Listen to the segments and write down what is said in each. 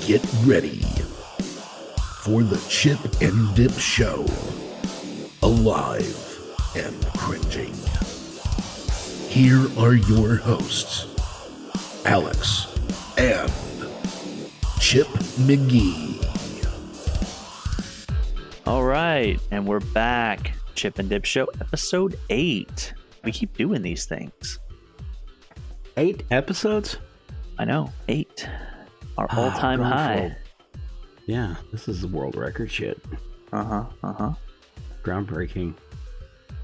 Get ready for the Chip and Dip Show. Alive and cringing. Here are your hosts, Alex and Chip McGee. All right, and we're back. Chip and Dip Show, episode 8. We keep doing these things. 8 episodes? I know, 8. Our all-time high. Yeah, this is the world record shit. Groundbreaking.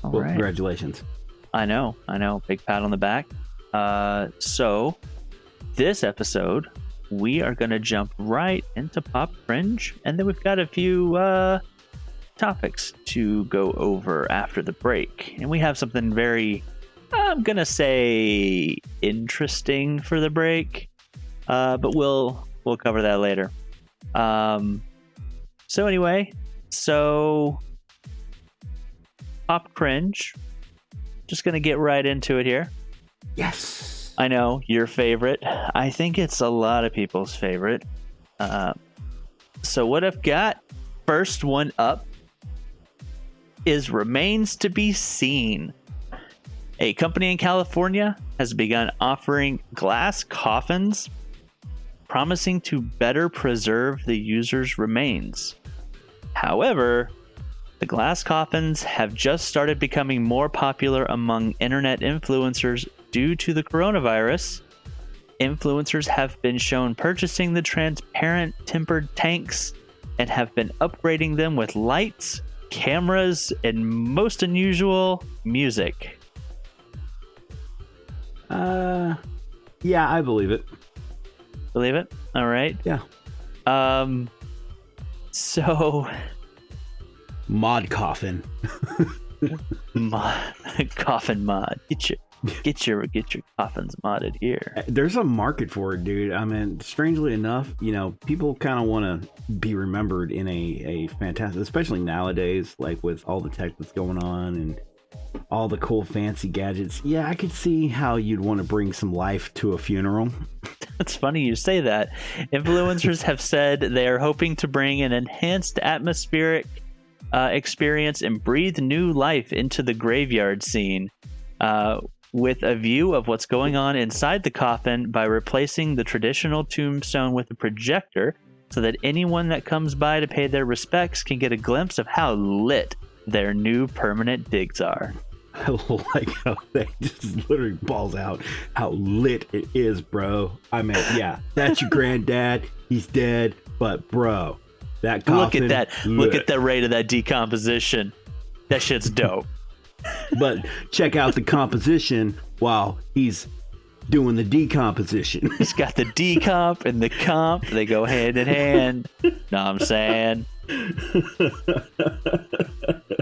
All Well, right. Congratulations. I know. Big pat on the back. So, this episode, we are going to jump right into Pop Cringe, and then we've got a few topics to go over after the break. And we have something very, I'm going to say, interesting for the break, but we'll cover that later. So anyway, Pop Cringe. Just going to get right into it here. Yes. I know, your favorite. I think it's a lot of people's favorite. So what I've got, first one up, is Remains to be Seen. A company in California has begun offering glass coffins, promising to better preserve the user's remains. However, the glass coffins have just started becoming more popular among internet influencers due to the coronavirus. Influencers have been shown purchasing the transparent tempered tanks and have been upgrading them with lights, cameras, and most unusual, music. Yeah, I believe it. Believe it? All right. Yeah. So Mod coffin. coffin mod. Get your coffins modded here. There's a market for it, dude. I mean, strangely enough, people kind of want to be remembered in a fantastic, especially nowadays, like with all the tech that's going on and all the cool fancy gadgets. Yeah, I could see how you'd want to bring some life to a funeral. It's funny you say that. Influencers have said they are hoping to bring an enhanced atmospheric experience and breathe new life into the graveyard scene with a view of what's going on inside the coffin by replacing the traditional tombstone with a projector so that anyone that comes by to pay their respects can get a glimpse of how lit their new permanent digs are. I like how they just literally balls out how lit it is, bro. I mean, yeah, that's your granddad. He's dead, but bro, that coffin, look at that. lit. Look at the rate of that decomposition. That shit's dope. But check out the composition while he's doing the decomposition. He's got the decomp and the comp. They go hand in hand. Know what I'm saying?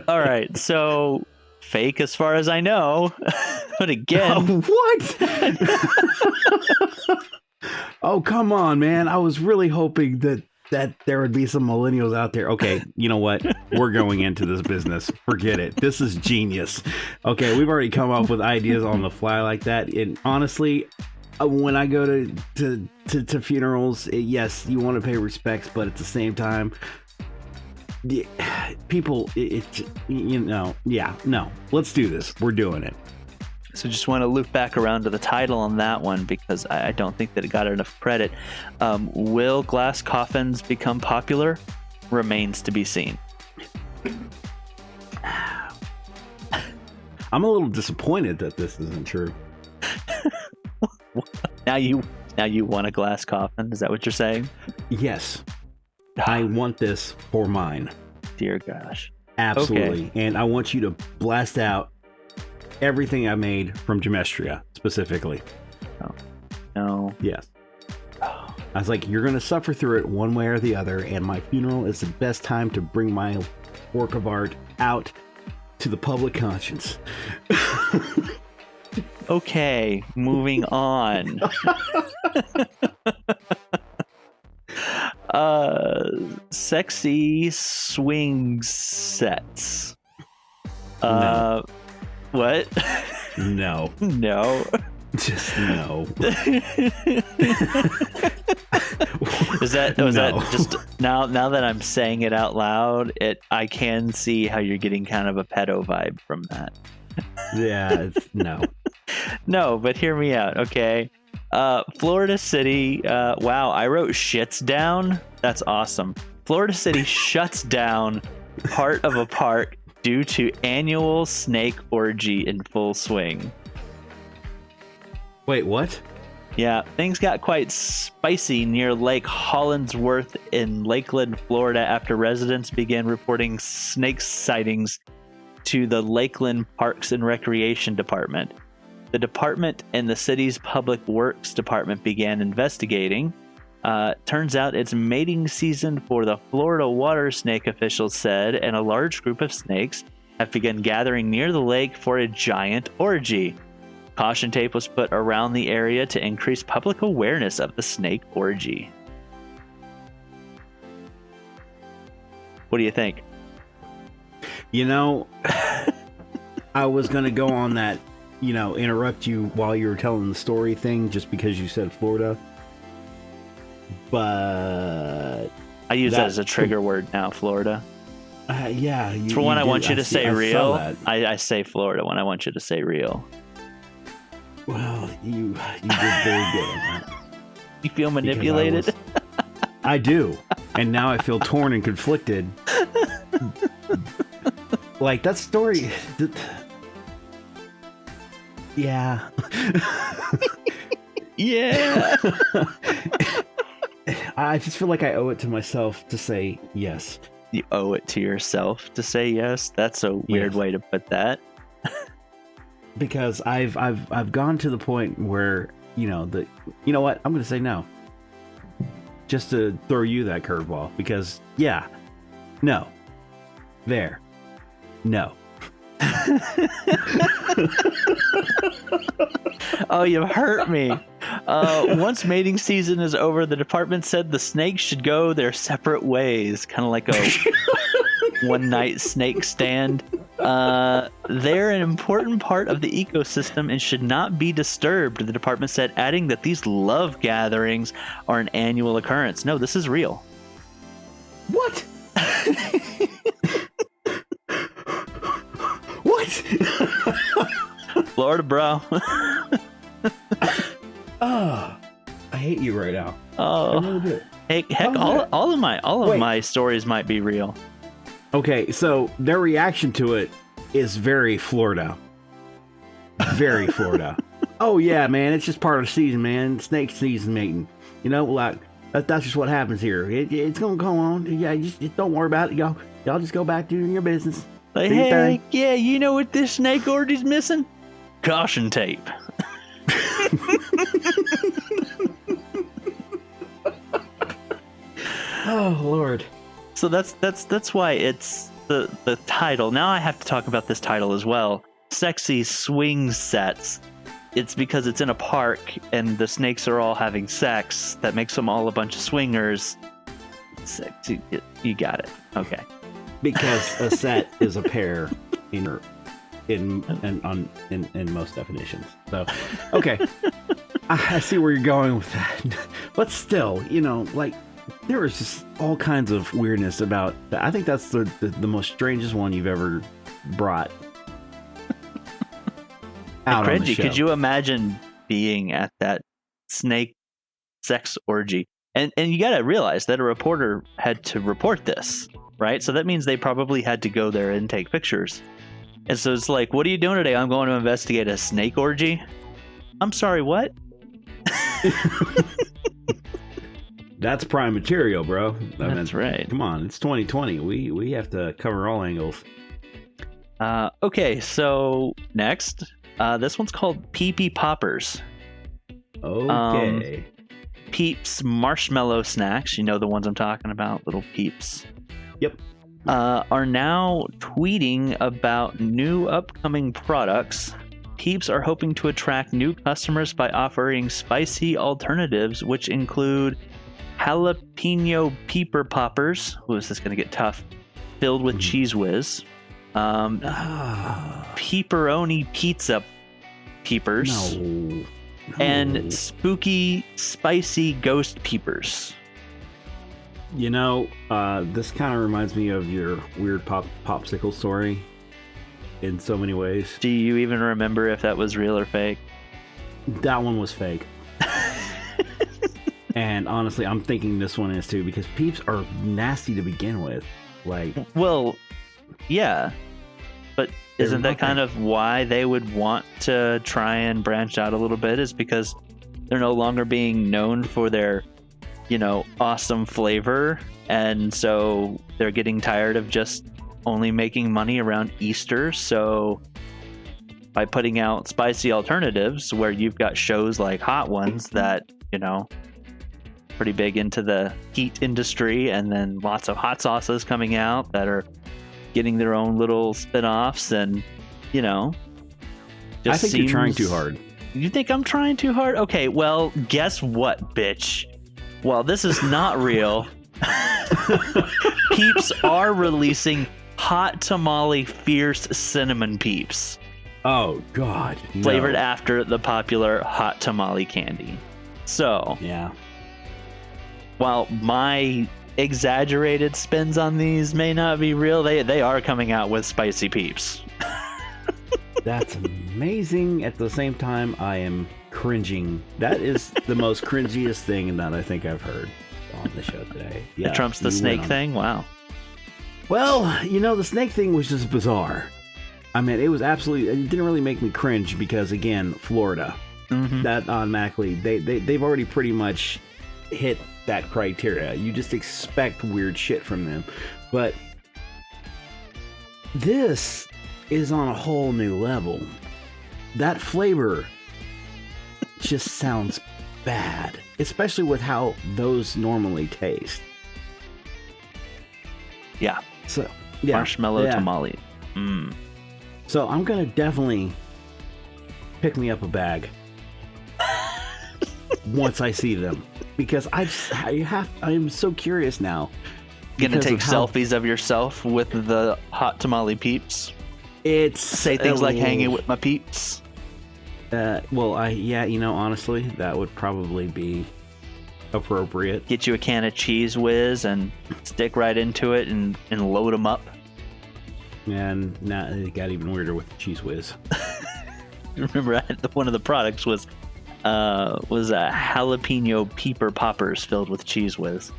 All right, so fake as far as I know. But again, what? Oh, come on, man. I was really hoping that there would be some millennials out there. Okay, you know what? We're going into this business. Forget it. This is genius. Okay, we've already come up with ideas on the fly like that. And honestly, when I go to funerals, yes, you want to pay respects, but at the same time, people, no, let's do this. We're doing it. So just want to loop back around to the title on that one because I don't think that it got enough credit. Will glass coffins become popular? Remains to be seen. I'm a little disappointed that this isn't true. Now you want a glass coffin? Is that what you're saying? Yes. I want this for mine. Dear gosh. Absolutely. Okay. And I want you to blast out everything I made from Gemestria, specifically. Oh. No. Yes. I was like, you're going to suffer through it one way or the other, and my funeral is the best time to bring my work of art out to the public conscience. Okay, moving on. Sexy swing sets. No. What? No. No. Just no. Was that just now that I'm saying it out loud, I can see how you're getting kind of a pedo vibe from that. Yeah, no. No, but hear me out, okay? Florida City, wow, I wrote shits down. That's awesome. Florida City shuts down part of a park due to annual snake orgy in full swing. Wait, what? Yeah, things got quite spicy near Lake Hollingsworth in Lakeland, Florida, after residents began reporting snake sightings to the Lakeland Parks and Recreation Department. The department and the city's Public Works Department began investigating. Turns out it's mating season for the Florida water snake, officials said, and a large group of snakes have begun gathering near the lake for a giant orgy. Caution tape was put around the area to increase public awareness of the snake orgy. What do you think? You know, I was going to go on that, interrupt you while you were telling the story thing just because you said Florida. But I use that as a trigger word now, Florida. Yeah. It's for when I want you to say real. I say Florida when I want you to say real. Well, you did very good on that. You feel manipulated? I do. And now I feel torn and conflicted. Like, that story... Yeah. Yeah. I just feel like I owe it to myself to say yes. You owe it to yourself to say yes? That's a weird way to put that. Because I've gone to the point where, you know what? I'm going to say no. Just to throw you that curveball. Because, yeah. No. There. No. Oh, you've hurt me. Once mating season is over, the department said the snakes should go their separate ways, kind of like a one-night snake stand. They're an important part of the ecosystem and should not be disturbed, the department said, adding that these love gatherings are an annual occurrence. No, this is real. What? What? Florida, bro. Oh, I hate you right now. Oh, heck, all of my stories might be real. Okay, so their reaction to it is very Florida. Very Florida. Oh yeah, man, it's just part of the season, man. Snake season mating. Like that's just what happens here. It's gonna go on. Yeah, just don't worry about it. Y'all just go back to your business. Like, hey, yeah, you know what this snake orgy's missing? Caution tape. Oh Lord. So that's why it's the title. Now I have to talk about this title as well. Sexy swing sets. It's because it's in a park and the snakes are all having sex. That makes them all a bunch of swingers. Sexy, you got it. Okay. Because a set is a pair in most definitions. So, okay. I see where you're going with that. But still, like, there was just all kinds of weirdness about that. I think that's the most strangest one you've ever brought out on the show. Could you imagine being at that snake sex orgy? And you got to realize that a reporter had to report this, right? So that means they probably had to go there and take pictures. And so it's like, what are you doing today? I'm going to investigate a snake orgy. I'm sorry, what? That's prime material, bro. That's right. Come on, it's 2020. We have to cover all angles. Okay, so next, this one's called Pee-Pee Poppers. Okay. Peeps marshmallow snacks, the ones I'm talking about, little Peeps. Yep. Are now tweeting about new upcoming products. Peeps are hoping to attract new customers by offering spicy alternatives, which include jalapeno peeper poppers. Ooh, is this going to get tough? Filled with Cheese Whiz. Pepperoni pizza peepers. No. and spooky, spicy ghost peepers. You know, this kind of reminds me of your weird popsicle story in so many ways. Do you even remember if that was real or fake? That one was fake. And honestly, I'm thinking this one is too, because peeps are nasty to begin with. Like, well, yeah, but isn't that kind of why they would want to try and branch out a little bit? Is because they're no longer being known for their, awesome flavor, and so they're getting tired of just only making money around Easter. So by putting out spicy alternatives, where you've got shows like Hot Ones that, pretty big into the heat industry, and then lots of hot sauces coming out that are getting their own little spin-offs, and I think you're trying too hard. You think I'm trying too hard? Okay, well, guess what, bitch? Well, this is not real. Peeps are releasing hot tamale fierce cinnamon peeps. Oh God, no. Flavored after the popular hot tamale candy. So yeah, while my exaggerated spins on these may not be real, they are coming out with spicy peeps. That's amazing. At the same time, I am cringing. That is the most cringiest thing that I think I've heard on the show today. Yeah, it trumps the snake thing? Wow. Well, the snake thing was just bizarre. I mean, it didn't really make me cringe because, again, Florida. Mm-hmm. That automatically, they've already pretty much hit that criteria. You just expect weird shit from them. But this is on a whole new level. That flavor just sounds bad, especially with how those normally taste. Yeah. So, yeah. Marshmallow tamale. Mm. So I'm gonna definitely pick me up a bag once I see them, because I am so curious now. Gonna take selfies of yourself with the hot tamale peeps. Say things like hanging with my peeps. Honestly, that would probably be appropriate. Get you a can of Cheese Whiz and stick right into it and load them up. And now it got even weirder with the Cheese Whiz. Remember, one of the products was a jalapeno peeper poppers filled with Cheese Whiz.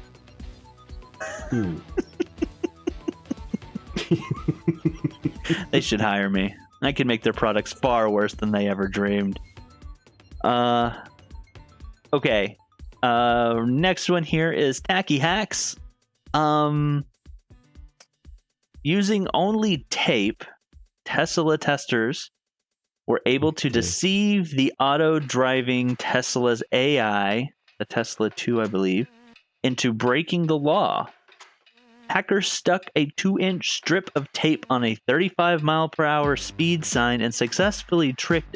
They should hire me. I can make their products far worse than they ever dreamed. Okay. Next one here is Tacky Hacks. Using only tape, Tesla testers were able to deceive the auto-driving Tesla's AI, the Tesla 2, I believe, into breaking the law. Hackers stuck a 2-inch strip of tape on a 35-mile-per-hour speed sign and successfully tricked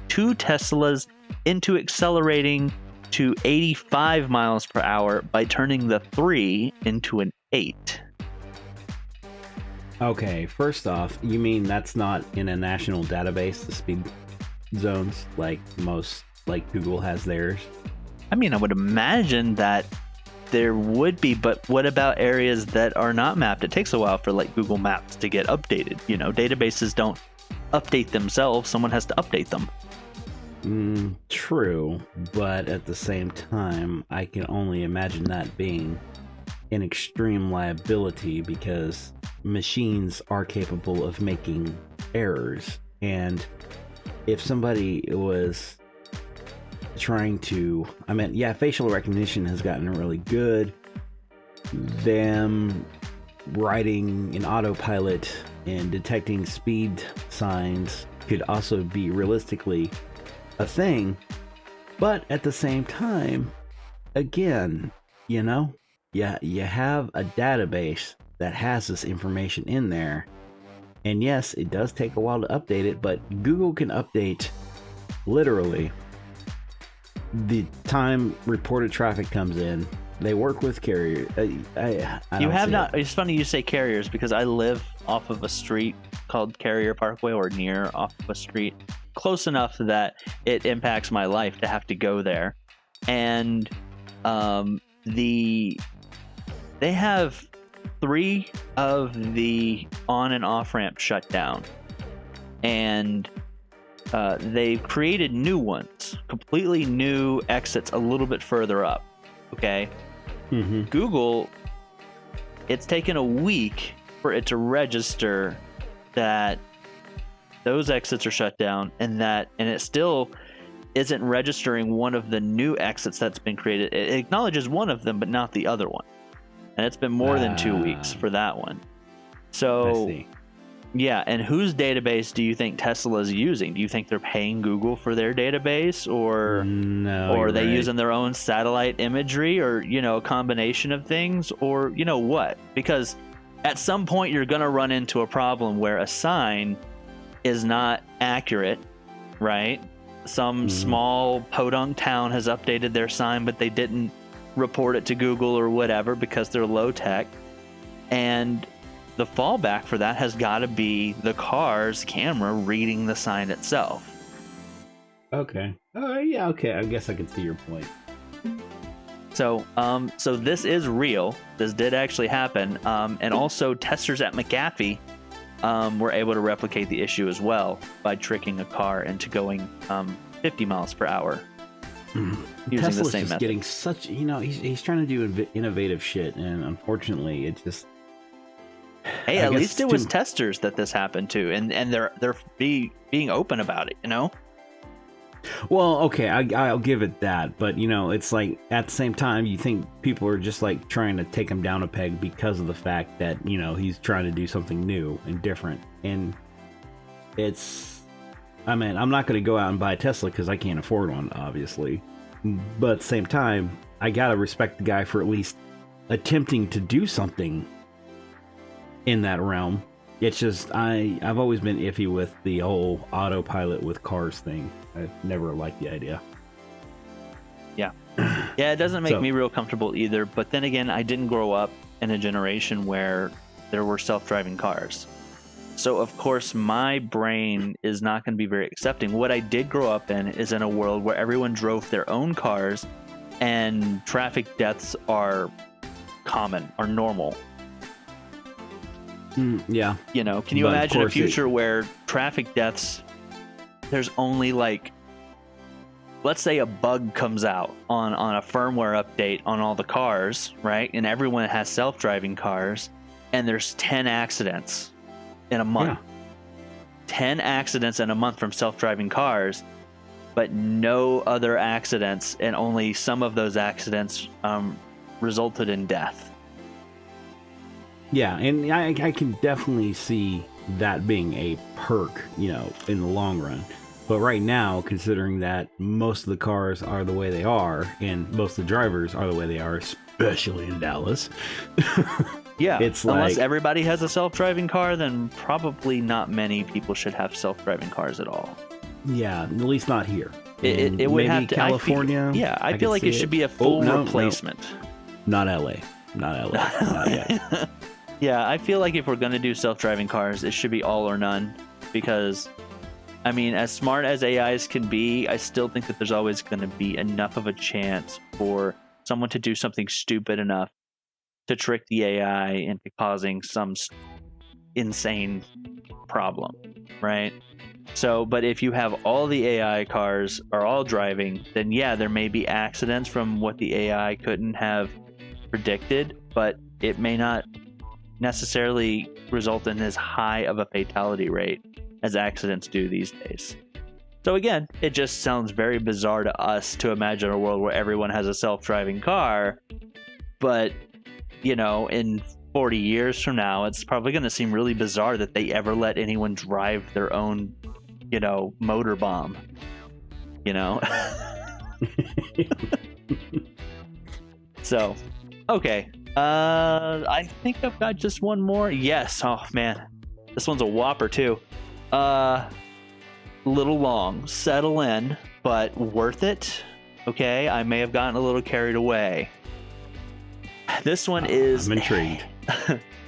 two Teslas into accelerating to 85 miles per hour by turning the 3 into an 8. Okay, first off, you mean that's not in a national database, the speed zones, like Google has theirs? I mean, I would imagine that there would be, but what about areas that are not mapped? It takes a while for Google Maps to get updated. Databases don't update themselves. Someone has to update them. True, but at the same time, I can only imagine that being an extreme liability, because machines are capable of making errors. And if somebody was trying to, facial recognition has gotten really good. Them writing in autopilot and detecting speed signs could also be realistically a thing. But at the same time, again, you have a database that has this information in there. And yes, it does take a while to update it, but Google can update literally the time reported traffic comes in. They work with carriers. It's funny you say carriers, because I live off of a street called Carrier Parkway, or near off of a street, close enough that it impacts my life to have to go there. And they have 3 of the on and off ramps shut down, and they've created new ones, completely new exits a little bit further up. Okay. Mm-hmm. Google, it's taken a week for it to register that those exits are shut down, and it still isn't registering one of the new exits that's been created. It acknowledges one of them, but not the other one. And it's been more than 2 weeks for that one. So, I see. Yeah. And whose database do you think Tesla is using? Do you think they're paying Google for their database, or No, or are they right. using their own satellite imagery, or, a combination of things, or what? Because at some point you're going to run into a problem where a sign is not accurate, right? Some small podunk town has updated their sign, but they didn't report it to Google or whatever because they're low tech. And the fallback for that has got to be the car's camera reading the sign itself. Okay. Yeah, okay. I guess I can see your point. So this is real. This did actually happen. And also testers at McAfee were able to replicate the issue as well by tricking a car into going 50 miles per hour using Tesla's the same just method. getting such, he's trying to do innovative shit, and unfortunately, it just. Hey, I at guess least it was testers that this happened to, and they're being open about it. Well, okay, I'll give it that, but it's like at the same time, you think people are just like trying to take him down a peg because of the fact that he's trying to do something new and different, and I'm not going to go out and buy a Tesla because I can't afford one, obviously, but at the same time, I gotta respect the guy for at least attempting to do something in that realm. It's just I've always been iffy with the whole autopilot with cars thing. I've never liked the idea. Yeah, it doesn't make me real comfortable either. But then again, I didn't grow up in a generation where there were self-driving cars, so of course my brain is not going to be very accepting. What I did grow up in is in a world where everyone drove their own cars, and traffic deaths are common, are normal. Yeah. Can you imagine a future where traffic deaths, there's only let's say a bug comes out on a firmware update on all the cars, right? And everyone has self-driving cars, and there's 10 accidents in a month. Yeah. 10 accidents in a month from self-driving cars, but no other accidents, and only some of those accidents resulted in death. Yeah, and I can definitely see that being a perk, in the long run. But right now, considering that most of the cars are the way they are, and most of the drivers are the way they are, especially in Dallas. Yeah, it's unless everybody has a self-driving car, then probably not many people should have self-driving cars at all. Yeah, at least not here. It would have to. California. I feel like it should be a full replacement. No. Not LA. Not yet. Yeah, I feel like if we're going to do self-driving cars, it should be all or none. Because, as smart as AIs can be, I still think that there's always going to be enough of a chance for someone to do something stupid enough to trick the AI into causing some insane problem, right? So, but if you have all the AI cars are all driving, then yeah, there may be accidents from what the AI couldn't have predicted, but it may not necessarily result in as high of a fatality rate as accidents do these days. So again, it just sounds very bizarre to us to imagine a world where everyone has a self-driving car, but in 40 years from now, it's probably going to seem really bizarre that they ever let anyone drive their own, motor bomb, So, okay. I think I've got just one more. Yes. Oh man, this one's a whopper too. Little long. Settle in, but worth it. Okay, I may have gotten a little carried away. This one is. I'm intrigued.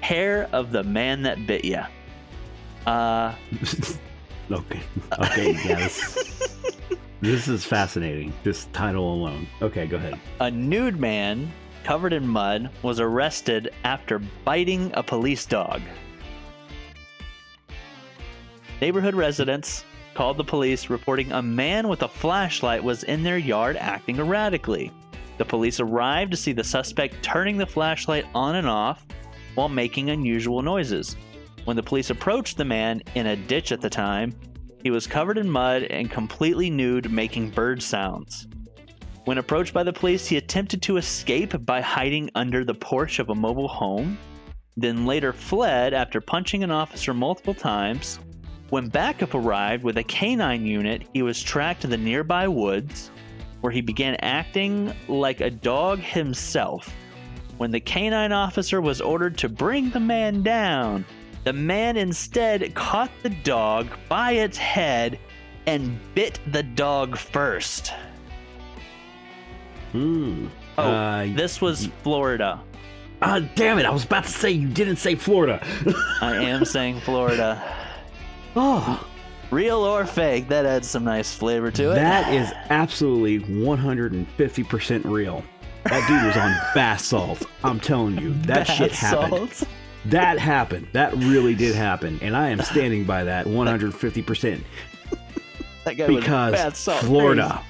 Hair of the man that bit ya. Okay. Okay. Yes. This is fascinating. This title alone. Okay, go ahead. A nude man covered in mud was arrested after biting a police dog. Neighborhood residents called the police, reporting a man with a flashlight was in their yard acting erratically. The police arrived to see the suspect turning the flashlight on and off while making unusual noises. When the police approached the man in a ditch at the time, he was covered in mud and completely nude, making bird sounds. When approached by the police, he attempted to escape by hiding under the porch of a mobile home, then later fled after punching an officer multiple times. When backup arrived with a canine unit, he was tracked to the nearby woods, where he began acting like a dog himself. When the canine officer was ordered to bring the man down, the man instead caught the dog by its head and bit the dog first. This was Florida. Damn it. I was about to say you didn't say Florida. I am saying Florida. Oh, Real or fake, that adds some nice flavor to it. that is absolutely 150% real. That dude was on bath salts. I'm telling you, that Bath shit happened. salts. That happened. That really did happen. And I am standing by that 150%. That guy was Because bath salt Florida.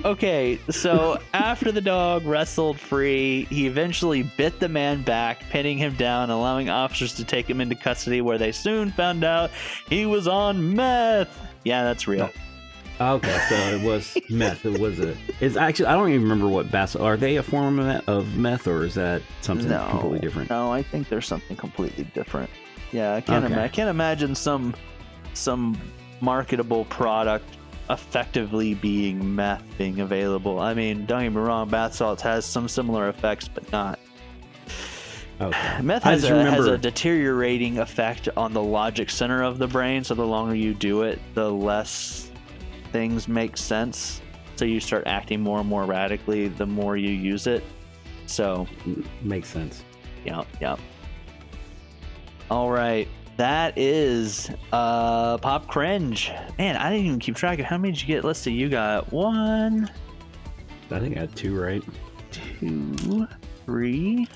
Okay, so after the dog wrestled free, he eventually bit the man back, pinning him down, allowing officers to take him into custody, where they soon found out he was on meth. Yeah, that's real. Okay, so it was meth. It's actually, I don't even remember what bath. Are they a form of meth, or is that something completely different? No, I think there's something completely different. Yeah, I can't imagine some marketable product effectively being meth being available. I mean, don't get me wrong, bath salts has some similar effects, but not. Okay. Meth has a deteriorating effect on the logic center of the brain, so the longer you do it, the less things make sense. So you start acting more and more radically the more you use it. So makes sense. Yeah. All right. That is Pop Cringe. Man, I didn't even keep track of how many did you get. Let's see, you got 1. I think I had 2, right? 2, 3.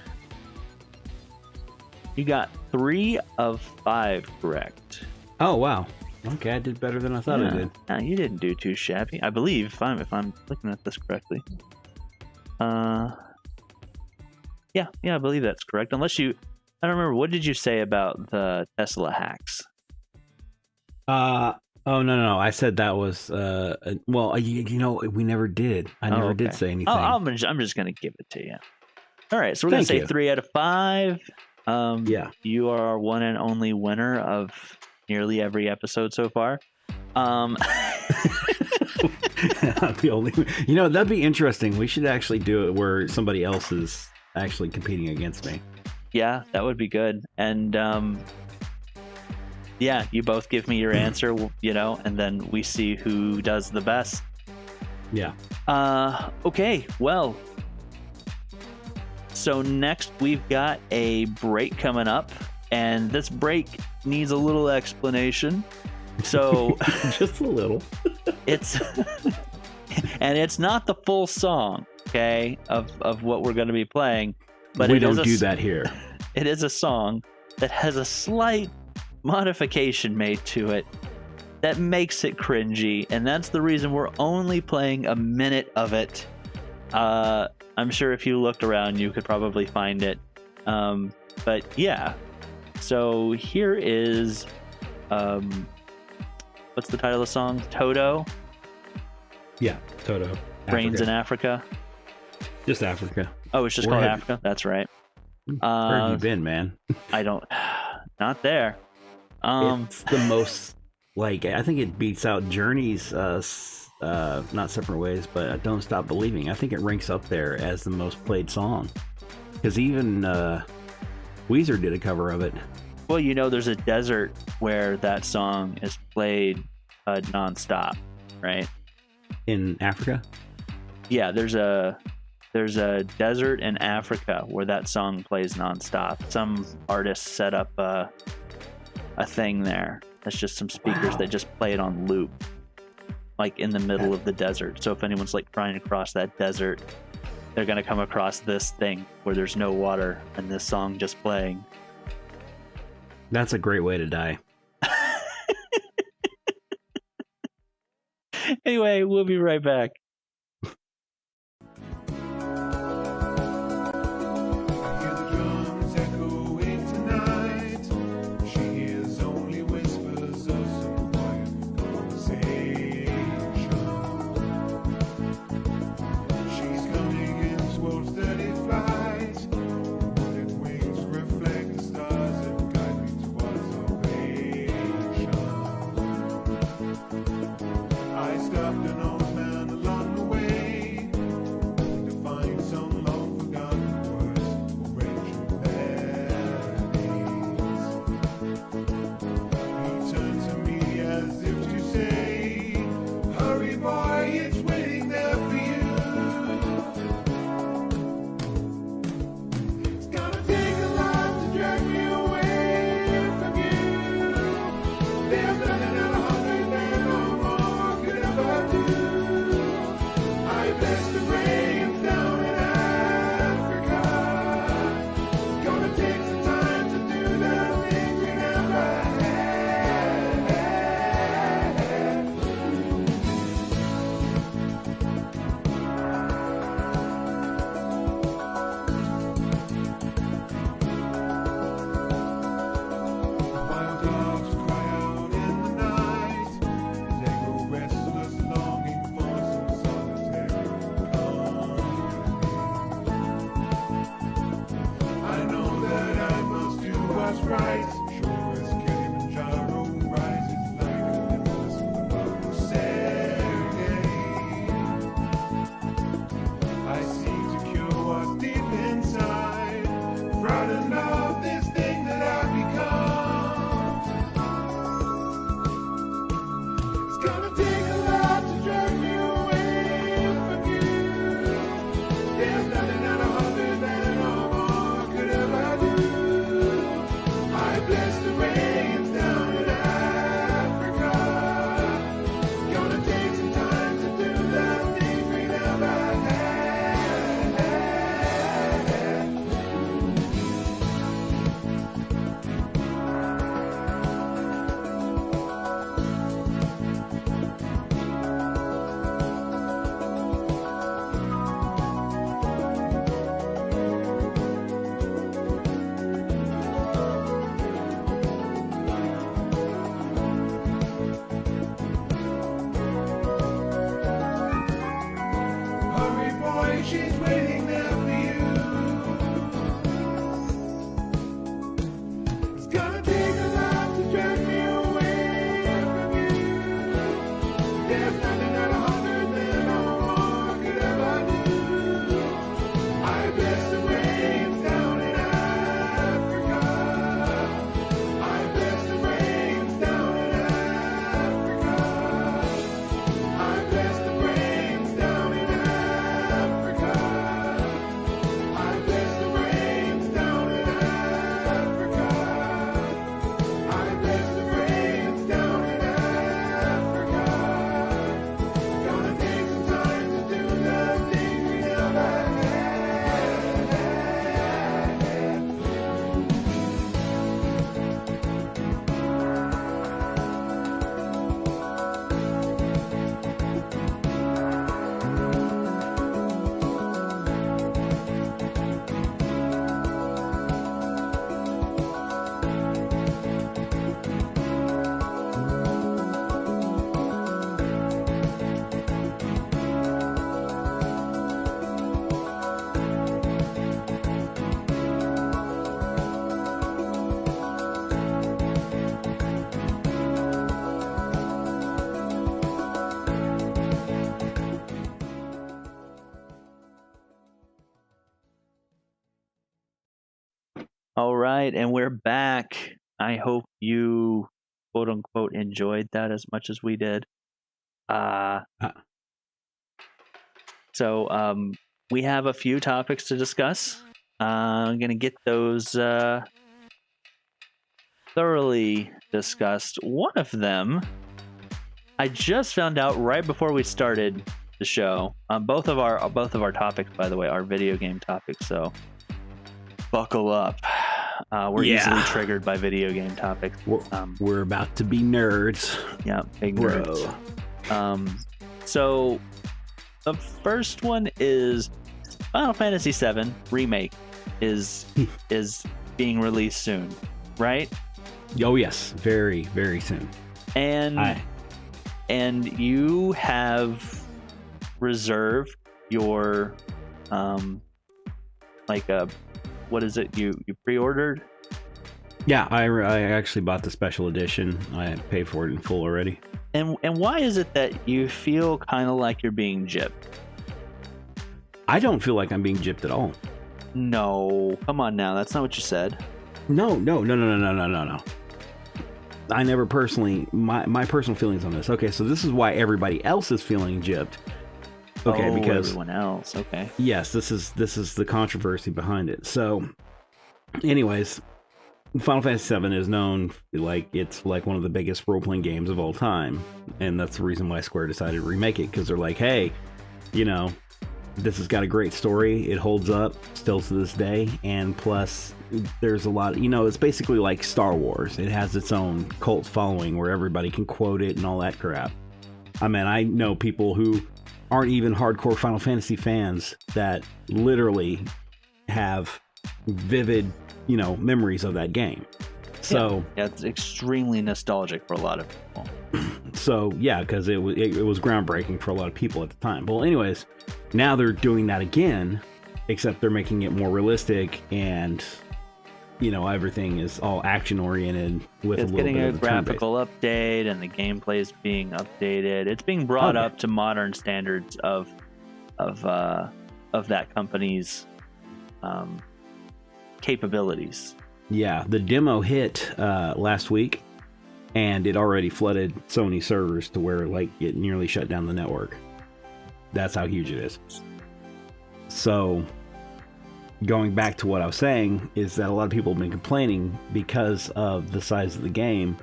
You got 3 of 5 correct. Oh, wow. Okay, I did better than I thought I did. No, you didn't do too shabby. I believe, if I'm looking at this correctly. Yeah, I believe that's correct. Unless I don't remember, what did you say about the Tesla hacks? Oh, no. I said that was, well, we never did. I never did say anything. I'm just going to give it to you. All right, so we're going to say 3 out of 5. Yeah. You are our one and only winner of nearly every episode so far. The only, that'd be interesting. We should actually do it where somebody else is actually competing against me. Yeah, that would be good. And yeah, you both give me your answer, and then we see who does the best. Yeah. Okay, well, so next we've got a break coming up, and this break needs a little explanation. So just a little. It's not the full song, okay, of what we're going to be playing, but we don't do that here. It is a song that has a slight modification made to it that makes it cringy, and that's the reason we're only playing a minute of it. I'm sure if you looked around, you could probably find it. But yeah, so here is, what's the title of the song? Toto? Yeah, Toto. Rains in Africa? Just Africa. Oh, it's just called Africa? That's right. Where have you been, man? Not there. It's the most, I think it beats out Journey's, not Separate Ways, but Don't Stop Believing. I think it ranks up there as the most played song. Because even Weezer did a cover of it. Well, there's a desert where that song is played nonstop, right? In Africa? Yeah, there's a desert in Africa where that song plays nonstop. Some artist set up a thing there. That's just some speakers that just play it on loop, like in the middle of the desert. So if anyone's like trying to cross that desert, they're going to come across this thing where there's no water and this song just playing. That's a great way to die. Anyway, we'll be right back. All right, and we're back. I hope you quote unquote enjoyed that as much as we did. So we have a few topics to discuss. I'm gonna get those thoroughly discussed. One of them, I just found out right before we started the show. Both of our topics, by the way, are video game topics. So buckle up. We're easily triggered by video game topics. We're about to be nerds. Yeah, big nerds. So the first one is Final Fantasy VII Remake is being released soon, right? Oh yes, very, very soon. And you have reserved your what is it you pre-ordered? Yeah, I actually bought the special edition. I paid for it in full already. And why is it that you feel kind of like you're being gypped? I don't feel like I'm being gypped at all. No, come on now. That's not what you said. No. I never personally, my personal feelings on this. Okay, so this is why everybody else is feeling gypped. Okay, because everyone else. Okay. Yes, this is the controversy behind it. So, anyways, Final Fantasy VII is known it's like one of the biggest role-playing games of all time, and that's the reason why Square decided to remake it, because they're like, hey, this has got a great story. It holds up still to this day, and plus, there's a lot. It's basically like Star Wars. It has its own cult following where everybody can quote it and all that crap. I mean, I know people who aren't even hardcore Final Fantasy fans that literally have vivid, memories of that game. So yeah, it's extremely nostalgic for a lot of people. So yeah, because it was groundbreaking for a lot of people at the time. Well, anyways, now they're doing that again, except they're making it more realistic, and everything is all action oriented with it's a little getting bit a of the graphical update, and the gameplay is being updated. It's being brought up to modern standards of that company's capabilities. Yeah, the demo hit last week, and it already flooded Sony servers to where it nearly shut down the network. That's how huge it is. So, going back to what I was saying, is that a lot of people have been complaining because of the size of the game.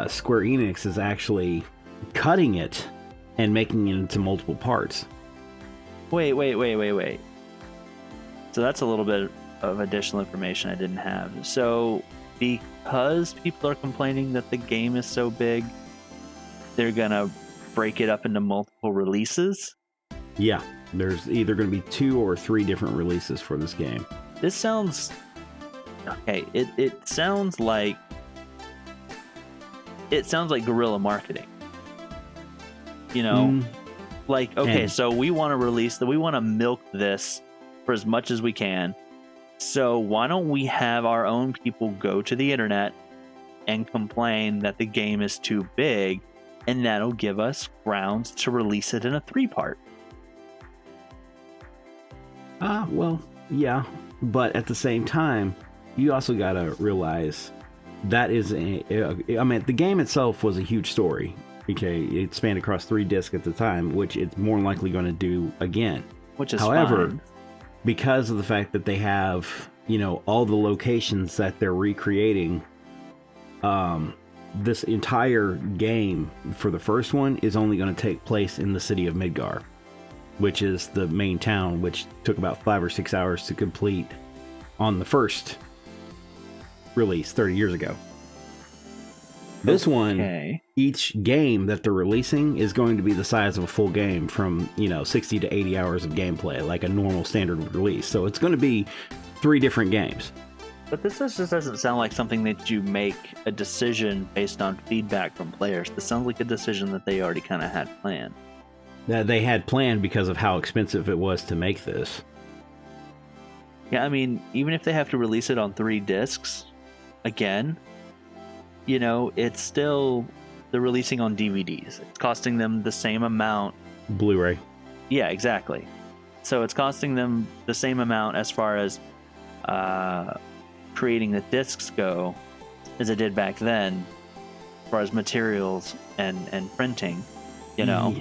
Square Enix is actually cutting it and making it into multiple parts. Wait. So that's a little bit of additional information I didn't have. So because people are complaining that the game is so big, they're gonna break it up into multiple releases? Yeah, there's either going to be 2 or 3 different releases for this game. This sounds... Okay, it sounds like... It sounds like guerrilla marketing. So we want to release we want to milk this for as much as we can. So why don't we have our own people go to the internet and complain that the game is too big, and that'll give us grounds to release it in a 3-part. Well, yeah, but at the same time, you also got to realize that is the game itself was a huge story. Okay, it spanned across 3 discs at the time, which it's more likely going to do again. Which is however, fine. Because of the fact that they have, all the locations that they're recreating, this entire game for the first one is only going to take place in the city of Midgar, which is the main town, which took about 5 or 6 hours to complete on the first release 30 years ago. This one, each game that they're releasing is going to be the size of a full game, from 60 to 80 hours of gameplay, like a normal standard release. So it's going to be 3 different games. But this just doesn't sound like something that you make a decision based on feedback from players. This sounds like a decision that they already kind of had planned. That they had planned because of how expensive it was to make this. Yeah, I mean, even if they have to release it on 3 discs, again, it's still, they're releasing on DVDs. It's costing them the same amount. Blu-ray. Yeah, exactly. So it's costing them the same amount as far as creating the discs go as it did back then, as far as materials and printing, Yeah.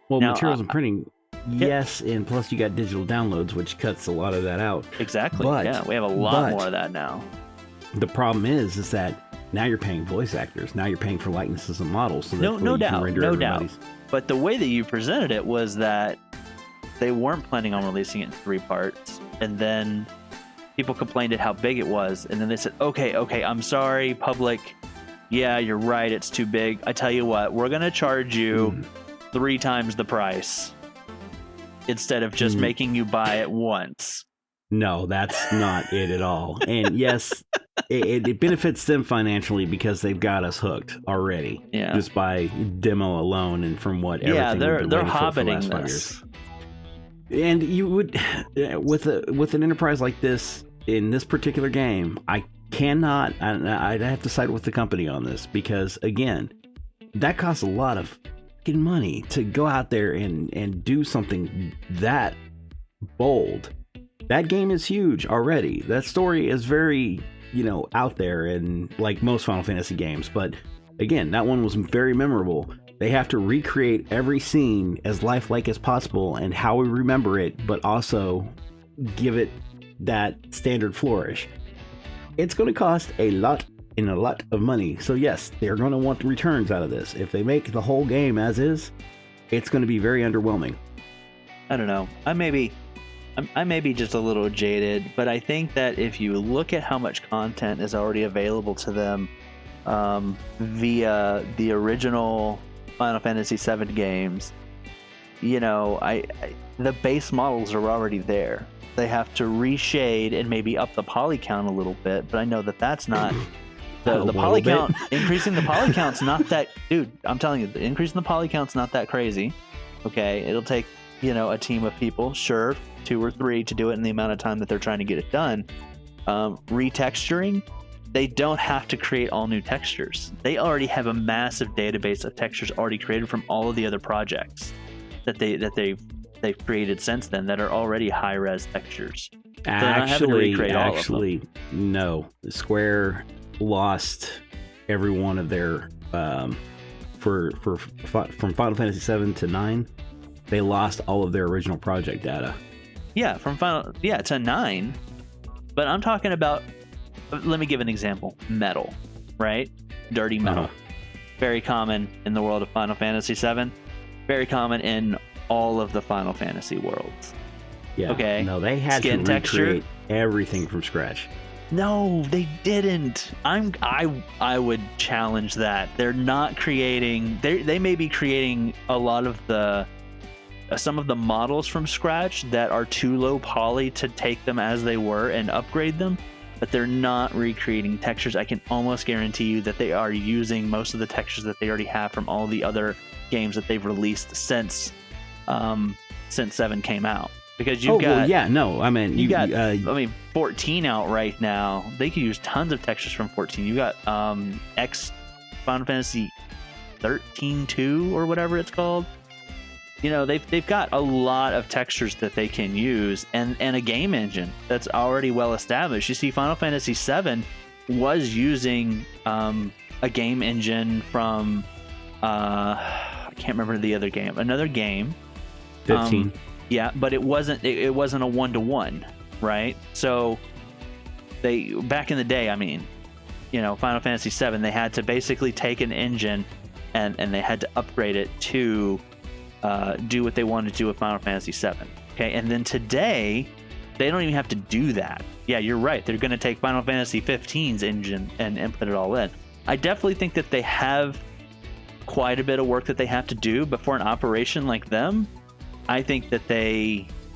Well, now, materials and printing, yes, and plus you got digital downloads, which cuts a lot of that out. Exactly. But, yeah, we have a lot more of that now. The problem is that now you're paying voice actors. Now you're paying for likenesses and models. So that no you can render doubt. everybody's. But the way that you presented it was that they weren't planning on releasing it in 3 parts, and then people complained at how big it was, and then they said, okay, I'm sorry, public. Yeah, you're right, it's too big. I tell you what, we're gonna charge you 3 times the price instead of just making you buy it once. No, that's not it at all. And yes, it benefits them financially because they've got us hooked already. Yeah. Just by demo alone and from what everything they're we've been waiting for the hobbiting last 5 this. years. And you would, with an enterprise like this in this particular game, I'd have to side with the company on this because again, that costs a lot of fucking money to go out there and do something that bold. That game is huge already. That story is very, out there and like most Final Fantasy games. But again, that one was very memorable. They have to recreate every scene as lifelike as possible and how we remember it, but also give it that standard flourish. It's going to cost a lot of money. So yes, they're going to want the returns out of this. If they make the whole game as is, it's going to be very underwhelming. I don't know. I may be just a little jaded, but I think that if you look at how much content is already available to them via the original Final Fantasy VII games, the base models are already there. They have to reshade and maybe up the poly count a little bit, but I know that that's not the poly count. Increasing the poly count's not that, dude. I'm telling you, increasing the poly count's not that crazy. Okay, it'll take a team of people, sure, 2 or 3 to do it in the amount of time that they're trying to get it done. Retexturing, they don't have to create all new textures. They already have a massive database of textures already created from all of the other projects that they've created since then that are already high-res textures. Actually, no. Square lost every one of their from Final Fantasy VII to 9. They lost all of their original project data. Yeah, to 9. But I'm talking about, let me give an example. Metal, right? Dirty metal. Very common in the world of Final Fantasy VII. Very common in all of the Final Fantasy worlds. Yeah. Okay. No, they had Skin to texture. recreate everything from scratch. No, they didn't. I would challenge that. They're not creating. They may be creating a lot of some of the models from scratch that are too low poly to take them as they were and upgrade them, but they're not recreating textures. I can almost guarantee you that they are using most of the textures that they already have from all the other games that they've released since 7 came out. Because you got 14 out right now. They could use tons of textures from 14. You got Final Fantasy 13-2 or whatever it's called. They've got a lot of textures that they can use and a game engine that's already well established. You see, Final Fantasy VII was using a game engine from I can't remember the other game. Another game. 15. Yeah, but it wasn't a 1-to-1, right? So they back in the day, Final Fantasy VII, they had to basically take an engine and they had to upgrade it to do what they wanted to do with Final Fantasy VII. Okay, and then today they don't even have to do that. Yeah, you're right. They're going to take Final Fantasy 15's engine and put it all in. I definitely think that they have quite a bit of work that they have to do, but for an operation like them, I think that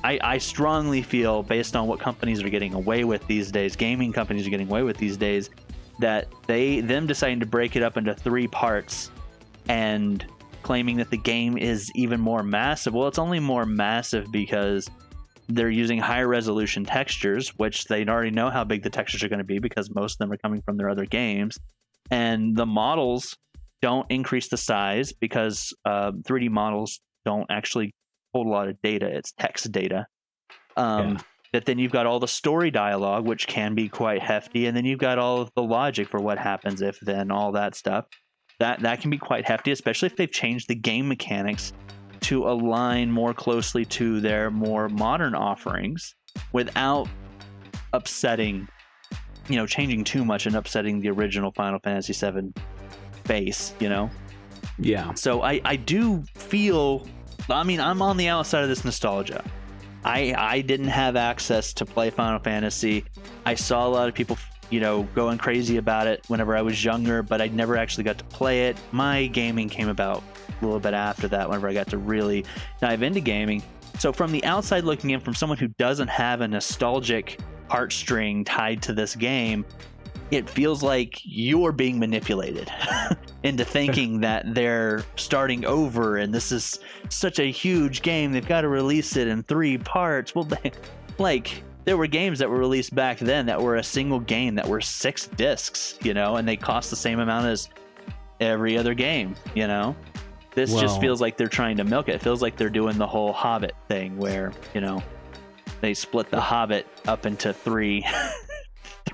I strongly feel, based on what companies are getting away with these days, gaming companies are getting away with these days, that them deciding to break it up into 3 parts and claiming that the game is even more massive. Well, it's only more massive because they're using higher resolution textures, which they already know how big the textures are going to be because most of them are coming from their other games. And the models don't increase the size because 3D models don't actually hold a lot of data. It's text data. That then you've got all the story dialogue, which can be quite hefty, and then you've got all of the logic for what happens if then, all that stuff. That can be quite hefty, especially if they've changed the game mechanics to align more closely to their more modern offerings without upsetting changing too much and upsetting the original Final Fantasy VII base, Yeah. So I do feel, I'm on the outside of this nostalgia. I didn't have access to play Final Fantasy. I saw a lot of people, going crazy about it whenever I was younger, but I never actually got to play it. My gaming came about a little bit after that, whenever I got to really dive into gaming. So from the outside looking in, from someone who doesn't have a nostalgic heartstring tied to this game, it feels like you're being manipulated into thinking that they're starting over and this is such a huge game. They've got to release it in 3 parts. Well, there were games that were released back then that were a single game that were 6 discs, and they cost the same amount as every other game, This just feels like they're trying to milk it. It feels like they're doing the whole Hobbit thing where, they split the Hobbit up into 3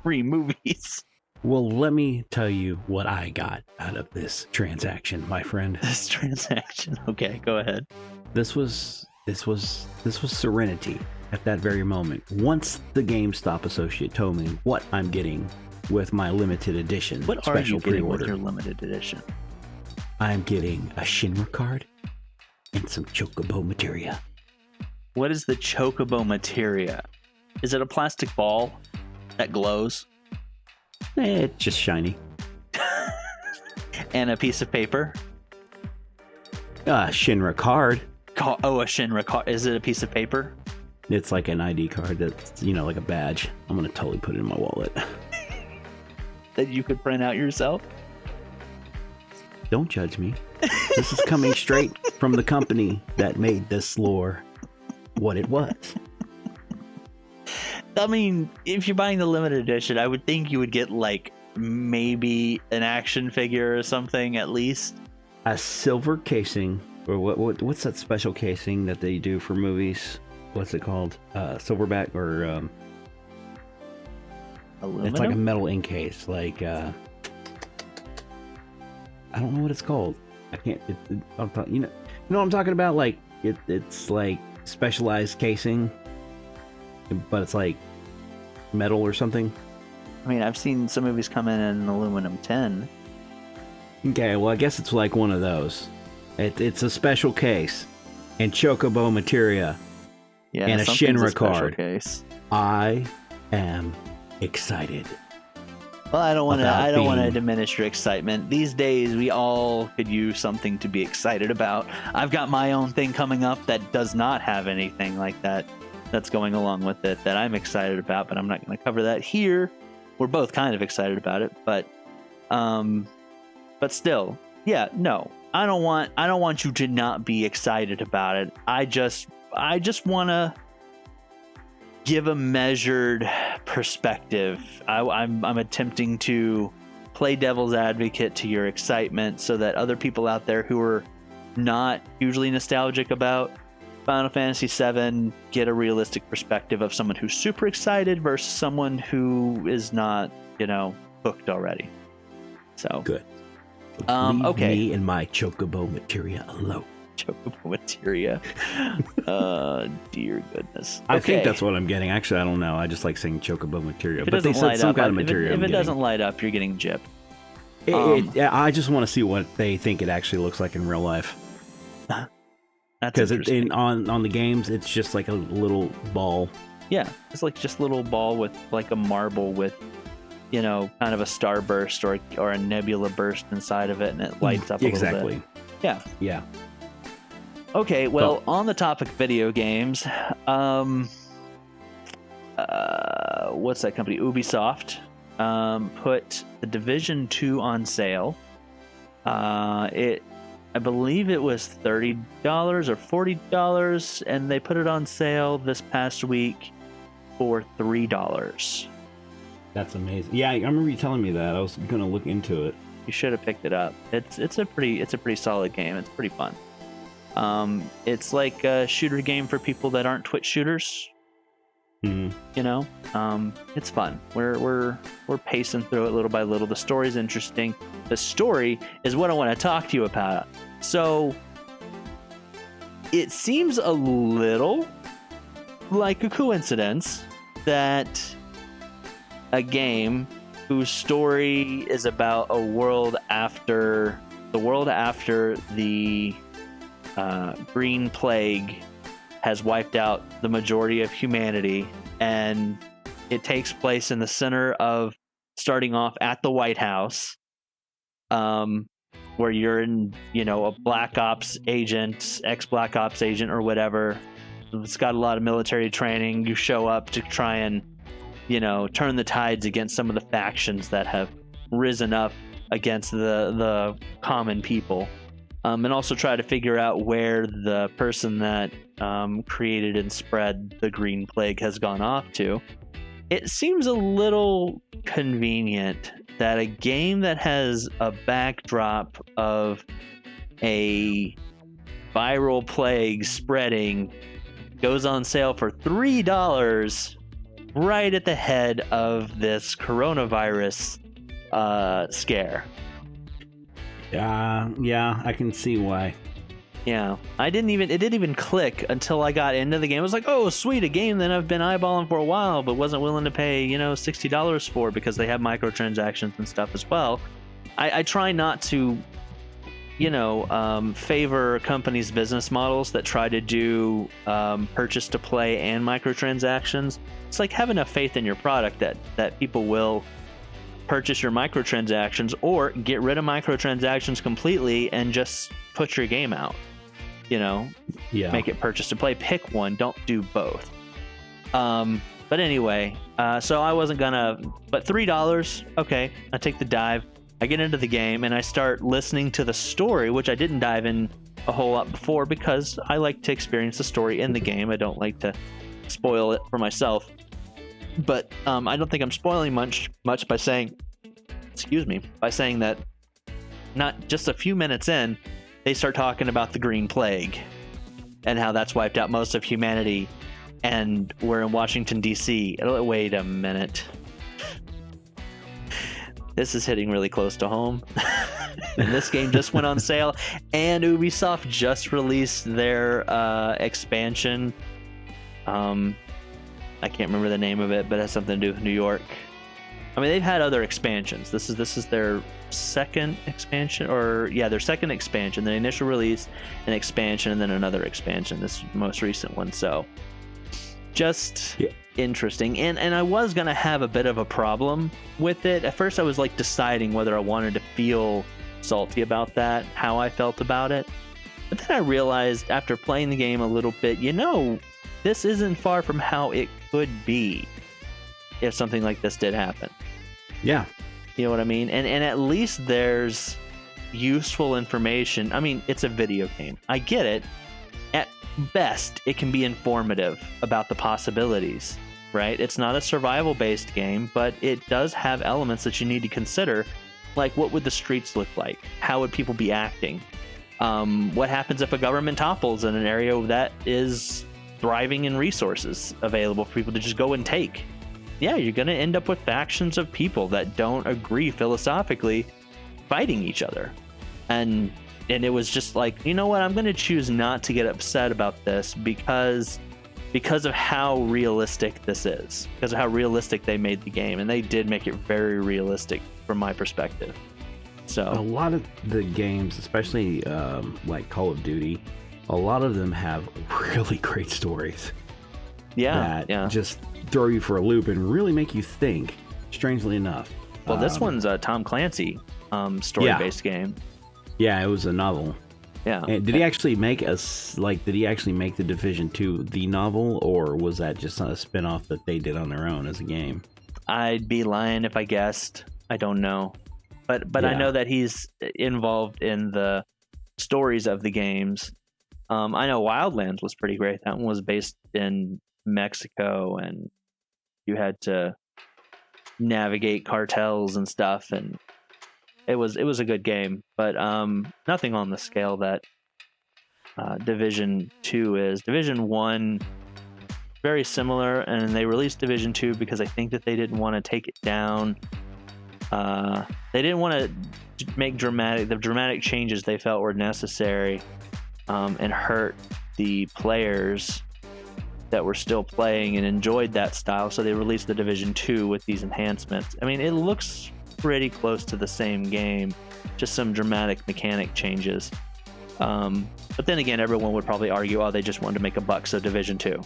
movies. Well, let me tell you what I got out of this transaction, my friend. This transaction. Okay, go ahead. This was serenity at that very moment. Once the GameStop associate told me what I'm getting with my limited edition what special are you getting pre-order, with your limited edition? I'm getting a Shinra card and some Chocobo materia. What is the Chocobo materia? Is it a plastic ball that glows? It's just shiny. And a piece of paper? Shinra card. A Shinra card. Is it a piece of paper? It's like an ID card that's, like a badge. I'm going to totally put it in my wallet. That you could print out yourself? Don't judge me. This is coming straight from the company that made this lore what it was. If you're buying the limited edition, I would think you would get maybe an action figure or something at least. A silver casing, or what's that special casing that they do for movies? What's it called? Silverback or aluminum? It's like a metal encase. I don't know what it's called. I can't. You know what I'm talking about? It's like specialized casing, but it's like metal or something. I've seen some movies come in an aluminum tin. Okay, well, I guess it's like one of those. It's a special case and Chocobo materia and a Shinra card. Case. I am excited. Well, I don't want to diminish your excitement. These days, we all could use something to be excited about. I've got my own thing coming up that does not have anything like that that's going along with it that I'm excited about, but I'm not going to cover that here. We're both kind of excited about it, but still, yeah, no, I don't want you to not be excited about it. I just want to give a measured perspective. I'm attempting to play devil's advocate to your excitement so that other people out there who are not hugely nostalgic about Final Fantasy VII get a realistic perspective of someone who's super excited versus someone who is not, hooked already. So good. Okay. Me and my Chocobo materia alone. Chocobo materia. Dear goodness. I think that's what I'm getting. Actually, I don't know. I just like saying Chocobo materia. But they said some kind of materia. If it doesn't light up, you're getting gypped. I just want to see what they think it actually looks like in real life. Because on the games, it's just like a little ball. Yeah, it's like just a little ball with like a marble with, kind of a starburst or a nebula burst inside of it, and it lights up a little bit. Yeah. Yeah. Okay, well, on the topic of video games, what's that company? Ubisoft put The Division 2 on sale. I believe it was $30 or $40, and they put it on sale this past week for $3. That's amazing. Yeah, I remember you telling me that. I was going to look into it. You should have picked it up. It's a pretty solid game. It's pretty fun. It's like a shooter game for people that aren't Twitch shooters. Mm-hmm. It's fun. We're pacing through it little by little. The story's interesting. The story is what I want to talk to you about. So it seems a little like a coincidence that a game whose story is about a world after the Green Plague has wiped out the majority of humanity, and it takes place in the center of starting off at the White House, where you're in, a Black Ops agent, ex-Black Ops agent or whatever. It's got a lot of military training. You show up to try and, turn the tides against some of the factions that have risen up against the common people. And also try to figure out where the person that created and spread the Green Plague has gone off to. It seems a little convenient that a game that has a backdrop of a viral plague spreading goes on sale for $3 right at the head of this coronavirus scare. Yeah, I can see why. Yeah, it didn't even click until I got into the game. I was like, oh, sweet, a game that I've been eyeballing for a while, but wasn't willing to pay, $60 for, because they have microtransactions and stuff as well. I try not to, favor companies' business models that try to do purchase to play and microtransactions. It's like have enough faith in your product that people will purchase your microtransactions, or get rid of microtransactions completely and just put your game out. Make it purchase to play. Pick one. Don't do both. But anyway, so I wasn't gonna. But $3. Okay, I take the dive. I get into the game and I start listening to the story, which I didn't dive in a whole lot before because I like to experience the story in the game. I don't like to spoil it for myself. But I don't think I'm spoiling much by saying, that not just a few minutes in, they start talking about the Green Plague and how that's wiped out most of humanity, and we're in Washington, D.C. Wait a minute. This is hitting really close to home. And this game just went on sale, and Ubisoft just released their expansion. I can't remember the name of it, but it has something to do with New York. I mean, they've had other expansions. This is their second expansion, their second expansion. The initial release, an expansion, and then another expansion. This most recent one. So, just interesting. And I was gonna have a bit of a problem with it. At first, I was like deciding whether I wanted to feel salty about that, how I felt about it. But then I realized after playing the game a little bit, this isn't far from how it could be if something like this did happen. Yeah. You know what I mean? And at least there's useful information. I mean, it's a video game. I get it. At best, it can be informative about the possibilities, right? It's not a survival-based game, but it does have elements that you need to consider, like what would the streets look like? How would people be acting? What happens if a government topples in an area that is thriving in resources available for people to just go and take? Yeah, you're going to end up with factions of people that don't agree philosophically fighting each other. And it was just like, you know what? I'm going to choose not to get upset about this because of how realistic this is, because of how realistic they made the game. And they did make it very realistic from my perspective. So a lot of the games, especially like Call of Duty, a lot of them have really great stories. That just throw you for a loop and really make you think, strangely enough. Well, this one's a Tom Clancy story-based game. Yeah, it was a novel. Yeah. And did he actually make the Division 2 the novel, or was that just a spin-off that they did on their own as a game? I'd be lying if I guessed. I don't know. But I know that he's involved in the stories of the games. I know Wildlands was pretty great. That one was based in Mexico, and you had to navigate cartels and stuff, and it was a good game, but nothing on the scale that Division 2 is. Division 1, very similar, and they released Division 2 because I think that they didn't want to take it down. They didn't want to make the dramatic changes they felt were necessary and hurt the players that were still playing and enjoyed that style, so they released the Division 2 with these enhancements. I mean, it looks pretty close to the same game, just some dramatic mechanic changes. But then again, everyone would probably argue, oh, they just wanted to make a buck, so Division 2.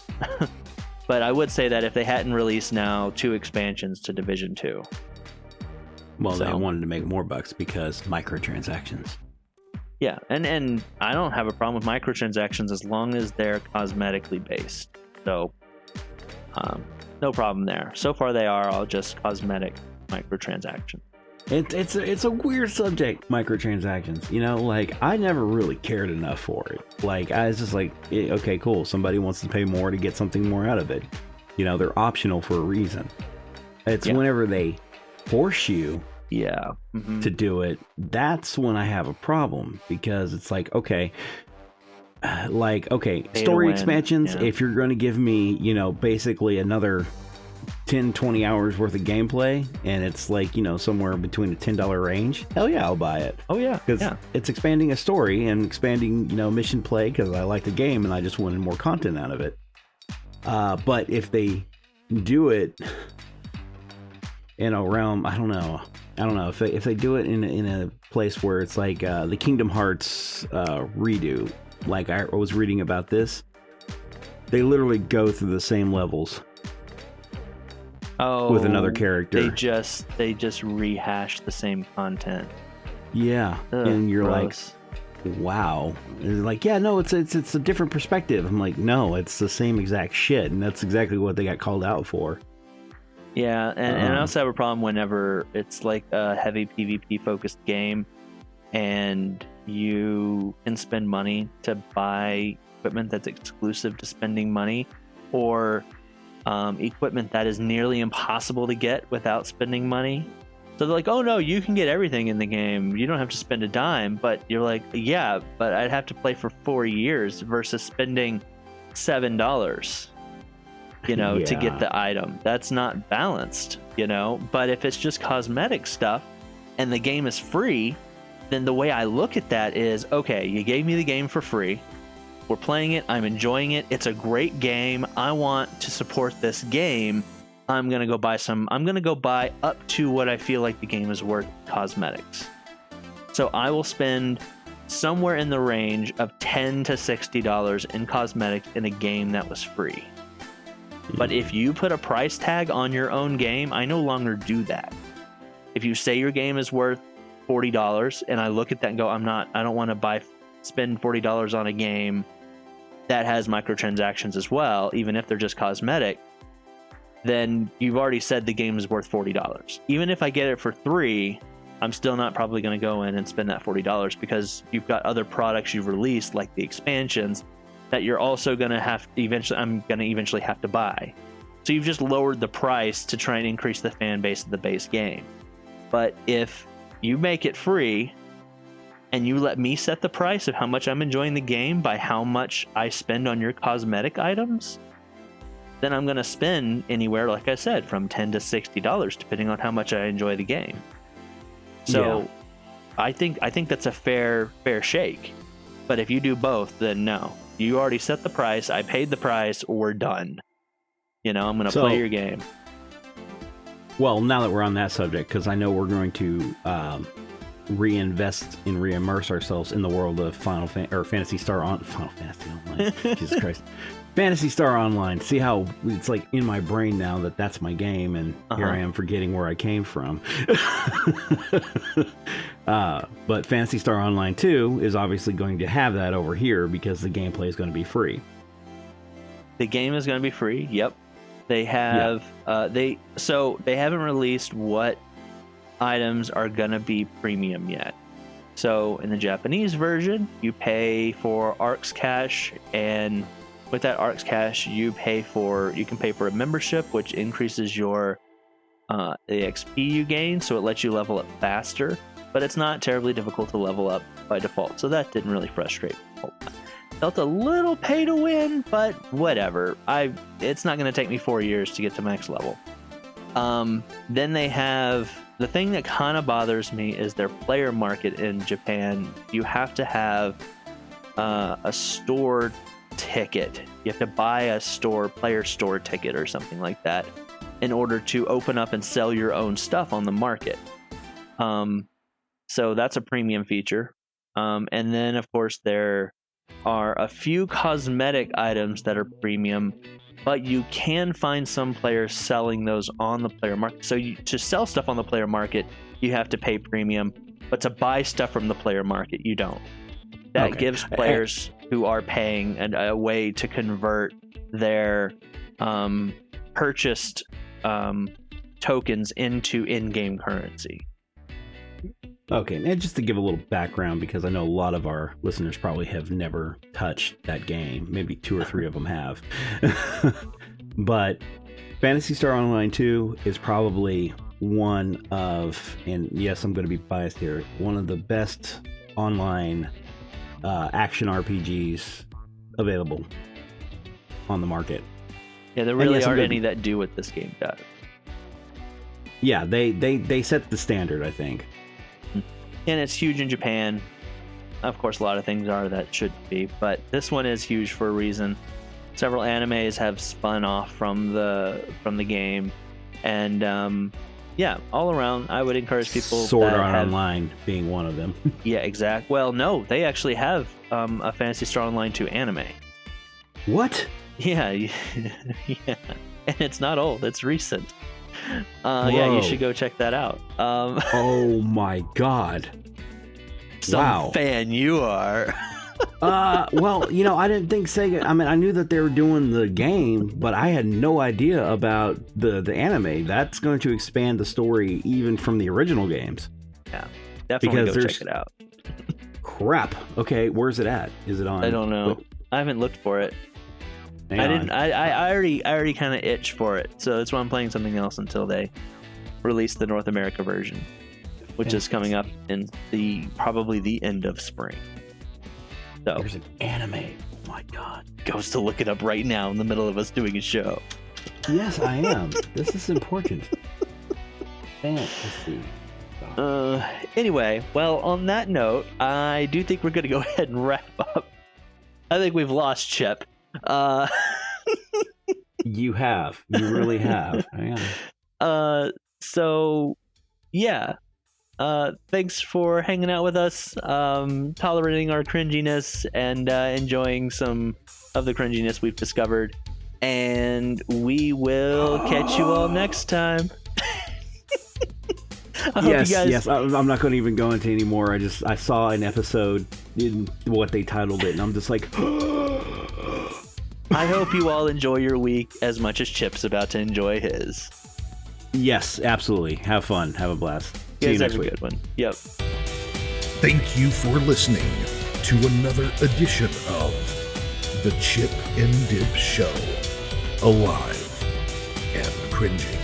But I would say that if they hadn't released now 2 expansions to Division 2. Well, they wanted to make more bucks because microtransactions. Yeah, and I don't have a problem with microtransactions as long as they're cosmetically based. So, no problem there. So far, they are all just cosmetic microtransactions. It's a weird subject, microtransactions. You know, like, I never really cared enough for it. Like, I was just like, okay, cool. Somebody wants to pay more to get something more out of it. You know, they're optional for a reason. It's whenever they force you to do it, that's when I have a problem, because it's like, okay, story expansions, if you're going to give me, you know, basically another 10-20 hours worth of gameplay, and it's like, you know, somewhere between a $10 range, hell yeah, I'll buy it. Oh yeah, because it's expanding a story and expanding, you know, mission play, because I like the game and I just wanted more content out of it. But if they do it in a realm, I don't know if they do it in a place where it's like the Kingdom Hearts redo. Like, I was reading about this, they literally go through the same levels. With another character. They just rehash the same content. Yeah. Ugh, and you're gross. like, wow. And they're like, yeah, no, it's a different perspective. I'm like, no, it's the same exact shit, and that's exactly what they got called out for. Yeah, and I also have a problem whenever it's like a heavy PvP focused game and you can spend money to buy equipment that's exclusive to spending money, or equipment that is nearly impossible to get without spending money. So they're like, oh no, you can get everything in the game, you don't have to spend a dime. But you're like, yeah, but I'd have to play for 4 years versus spending $7, you know, to get the item. That's not balanced, you know. But if it's just cosmetic stuff and the game is free, then the way I look at that is, okay, you gave me the game for free, we're playing it, I'm enjoying it, it's a great game, I want to support this game, I'm gonna go buy up to what I feel like the game is worth cosmetics. So I will spend somewhere in the range of $10 to $60 in cosmetics in a game that was free. But if you put a price tag on your own game, I no longer do that. If you say your game is worth $40 and I look at that and go, I don't want to spend $40 on a game that has microtransactions as well, even if they're just cosmetic, then you've already said the game is worth $40. Even if I get it for $3, I'm still not probably going to go in and spend that $40, because you've got other products you've released, like the expansions, that you're also going to have to eventually have to buy. So you've just lowered the price to try and increase the fan base of the base game. But if you make it free and you let me set the price of how much I'm enjoying the game by how much I spend on your cosmetic items, then I'm going to spend anywhere, like I said, from $10 to $60, depending on how much I enjoy the game. So I think that's a fair shake. But if you do both, then no. You already set the price, I paid the price, we're done. You know, I'm going to play your game. Well, now that we're on that subject, because I know we're going to reinvest and re-immerse ourselves in the world of Phantasy Star Online. Jesus Christ. Phantasy Star Online. See how it's like in my brain now that's my game, and here I am forgetting where I came from. But Phantasy Star Online 2 is obviously going to have that over here because the gameplay is going to be free. The game is going to be free. Yep. They have they haven't released what items are going to be premium yet. So in the Japanese version, you pay for ARX cash, and with that ARX cash, you can pay for a membership, which increases your the XP you gain, so it lets you level up faster. But it's not terribly difficult to level up by default, so that didn't really frustrate me. Felt a little pay to win, but whatever. It's not going to take me 4 years to get to max level. Then they have the thing that kind of bothers me is their player market in Japan. You have to have a store ticket. You have to buy a player store ticket or something like that in order to open up and sell your own stuff on the market. So that's a premium feature. And then, of course, there are a few cosmetic items that are premium, but you can find some players selling those on the player market. So to sell stuff on the player market, you have to pay premium, but to buy stuff from the player market, you don't. That gives players who are paying a way to convert their purchased tokens into in-game currency. Okay, and just to give a little background, because I know a lot of our listeners probably have never touched that game. Maybe 2 or 3 of them have. But Phantasy Star Online 2 is probably one of, and yes, I'm going to be biased here, one of the best online action RPGs available on the market. Yeah, there really aren't any that do what this game does. Yeah, they set the standard, I think. And it's huge in Japan. Of course, a lot of things are that should be, but this one is huge for a reason. Several animes have spun off from the game, and yeah, all around, I would encourage people. Sword Art Online being one of them. Yeah, exact. Well, no, they actually have a Phantasy Star Online 2 anime. What? Yeah, yeah, and it's not old; it's recent. Yeah, you should go check that out. Oh my god! Some fan you are. Well, I didn't think Sega. I mean, I knew that they were doing the game, but I had no idea about the anime. That's going to expand the story even from the original games. Yeah, definitely go check it out. Crap. Okay, where's it at? Is it on? I don't know. I haven't looked for it. I already kind of itch for it, so that's why I'm playing something else until they release the North America version, which is coming up in probably the end of spring. So there's an anime. Oh my god! Goes to look it up right now in the middle of us doing a show. Yes, I am. This is important. Fantasy. Anyway, well, on that note, I do think we're going to go ahead and wrap up. I think we've lost Chip. You really have. So yeah, thanks for hanging out with us, tolerating our cringiness, and enjoying some of the cringiness we've discovered, and we will catch you all next time. Yes. I'm not going to even go into any more. I saw an episode in what they titled it, and I'm just like, I hope you all enjoy your week as much as Chip's about to enjoy his. Yes, absolutely. Have fun. Have a blast. See you next week. Good one. Yep. Thank you for listening to another edition of The Chip and Dip Show. Alive and cringing.